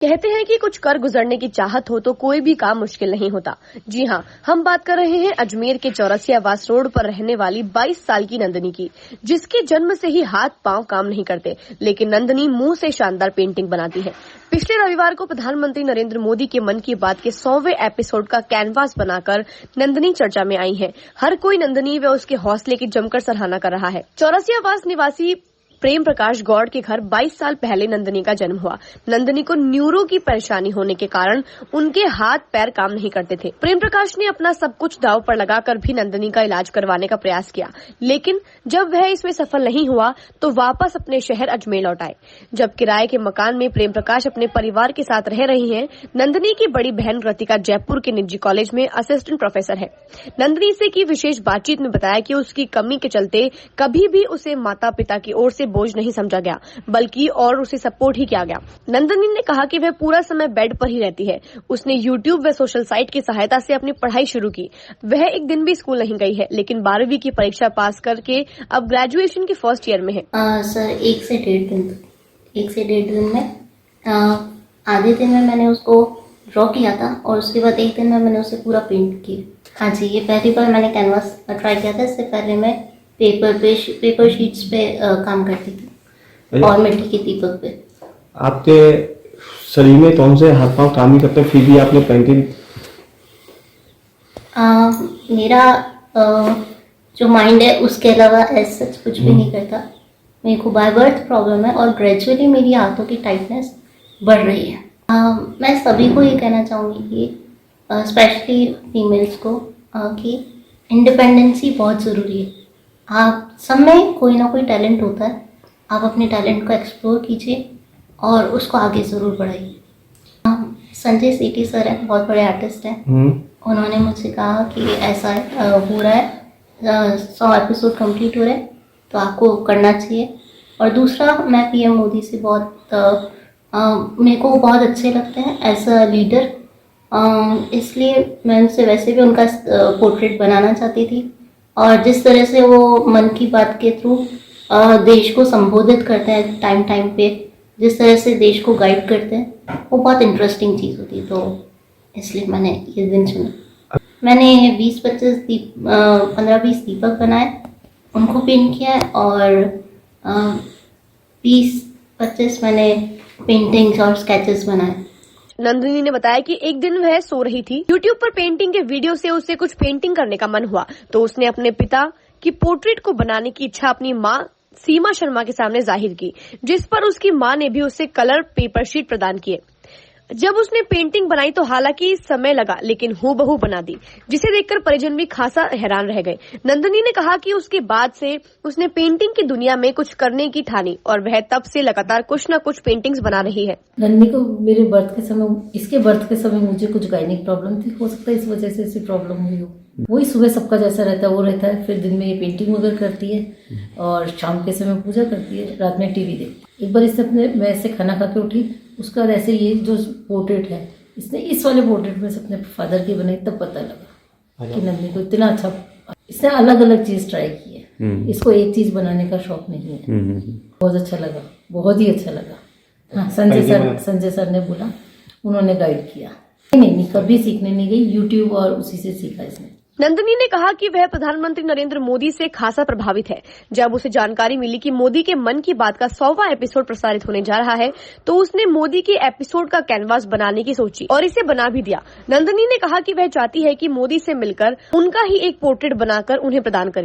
कहते हैं कि कुछ कर गुजरने की चाहत हो तो कोई भी काम मुश्किल नहीं होता। जी हाँ, हम बात कर रहे हैं अजमेर के चौरसिया आवास रोड पर रहने वाली 22 साल की नंदनी की, जिसके जन्म से ही हाथ पांव काम नहीं करते, लेकिन नंदनी मुंह से शानदार पेंटिंग बनाती है। पिछले रविवार को प्रधानमंत्री नरेंद्र मोदी के मन की बात के 100वें एपिसोड का कैनवास बनाकर नंदनी चर्चा में आई है। हर कोई नंदनी व उसके हौसले की जमकर सराहना कर रहा है। चौरसिया आवास निवासी प्रेम प्रकाश गौड़ के घर 22 साल पहले नंदनी का जन्म हुआ। नंदनी को न्यूरो की परेशानी होने के कारण उनके हाथ पैर काम नहीं करते थे। प्रेम प्रकाश ने अपना सब कुछ दांव पर लगाकर भी नंदनी का इलाज करवाने का प्रयास किया, लेकिन जब वह इसमें सफल नहीं हुआ तो वापस अपने शहर अजमेर लौट आए। जब किराए के मकान में प्रेम प्रकाश अपने परिवार के साथ रह रही हैं, नंदनी की बड़ी बहन कृतिका जयपुर के निजी कॉलेज में असिस्टेंट प्रोफेसर है। नंदनी से की विशेष बातचीत में बताया कि उसकी कमी के चलते कभी भी उसे माता पिता की ओर से बोझ नहीं समझा गया, बल्कि और उसे सपोर्ट ही किया गया। नंदनी ने कहा कि वह पूरा समय बेड पर ही रहती है। उसने यूट्यूब व सोशल साइट की सहायता से अपनी पढ़ाई शुरू की। वह एक दिन भी स्कूल नहीं गई है, लेकिन 12वीं की परीक्षा पास करके अब ग्रेजुएशन के फर्स्ट ईयर में है। सर 1 से 1.5 दिन में आधे दिन में मैंने उसको ड्रॉ किया था और उसके बाद एक दिन में मैंने उसे पूरा पेंट किया। हाँ जी, ये पहली बार मैंने कैनवास ट्राई किया था। इससे पहले मैं पेपर शीट्स पे काम करती थी और मिट्टी के दीपक पे। आपके शरीर में कौन से हाथ पांव काम नहीं करते, फिर भी आपने पेंटिंग? मेरा जो माइंड है उसके अलावा ऐसा सच कुछ भी नहीं करता। मेरे को बाय बर्थ प्रॉब्लम है और ग्रेजुअली मेरी हाथों की टाइटनेस बढ़ रही है। मैं सभी को ये कहना चाहूँगी कि स्पेशली फीमेल्स को कि इंडिपेंडेंसी बहुत ज़रूरी है। आप सब में कोई ना कोई टैलेंट होता है, आप अपने टैलेंट को एक्सप्लोर कीजिए और उसको आगे ज़रूर बढ़ाइए। संजय सेठी सर हैं, बहुत बड़े आर्टिस्ट हैं। उन्होंने मुझसे कहा कि ऐसा हो रहा है, 100 एपिसोड कंप्लीट हो रहे हैं तो आपको करना चाहिए। और दूसरा, मैं पीएम मोदी से मेरे को बहुत अच्छे लगते हैं एज अ लीडर, इसलिए मैं उनसे वैसे भी उनका पोर्ट्रेट बनाना चाहती थी। और जिस तरह से वो मन की बात के थ्रू देश को संबोधित करते हैं टाइम टाइम पे, जिस तरह से देश को गाइड करते हैं, वो बहुत इंटरेस्टिंग चीज़ होती है। तो इसलिए मैंने ये दिन चुना। मैंने 15-20 दीपक बनाए, उनको पेंट किया है और 20-25 मैंने पेंटिंग्स और स्केचेस बनाए। नंदनी ने बताया कि एक दिन वह सो रही थी, यूट्यूब पर पेंटिंग के वीडियो से उसे कुछ पेंटिंग करने का मन हुआ, तो उसने अपने पिता की पोर्ट्रेट को बनाने की इच्छा अपनी माँ सीमा शर्मा के सामने जाहिर की, जिस पर उसकी माँ ने भी उसे कलर पेपर शीट प्रदान किए। जब उसने पेंटिंग बनाई तो हालांकि समय लगा, लेकिन हूबहू बना दी, जिसे देखकर परिजन भी खासा हैरान रह गए। नंदनी ने कहा कि उसके बाद से उसने पेंटिंग की दुनिया में कुछ करने की ठानी और वह तब से लगातार कुछ न कुछ पेंटिंग्स बना रही है। नंदनी को मेरे इसके बर्थ के समय मुझे कुछ गायनिक प्रॉब्लम थी, हो सकता है इस वजह से ऐसी प्रॉब्लम हुई हो। वही सुबह सबका जैसा रहता है वो रहता है, फिर दिन में ये पेंटिंग वगैरह करती है और शाम के समय पूजा करती है, रात में टीवी देखती है। एक बार मैं ऐसे खाना खा के उठी, उसका ऐसे ये जो पोर्ट्रेट है, इसने इस वाले पोर्ट्रेट में से अपने फादर की बनाई, तब पता लगा कि नंदनी को इतना अच्छा। इसने अलग अलग चीज ट्राई की है, इसको एक चीज बनाने का शौक नहीं है। बहुत अच्छा लगा, बहुत ही अच्छा लगा। हाँ, संजय सर ने बोला, उन्होंने गाइड किया। नहीं, कभी सीखने नहीं गई, यूट्यूब और उसी से सीखा इसने। नंदनी ने कहा कि वह प्रधानमंत्री नरेंद्र मोदी से खासा प्रभावित है। जब उसे जानकारी मिली कि मोदी के मन की बात का 100वां एपिसोड प्रसारित होने जा रहा है, तो उसने मोदी के एपिसोड का कैनवास बनाने की सोची और इसे बना भी दिया। नंदनी ने कहा कि वह चाहती है कि मोदी से मिलकर उनका ही एक पोर्ट्रेट बनाकर उन्हें प्रदान करे।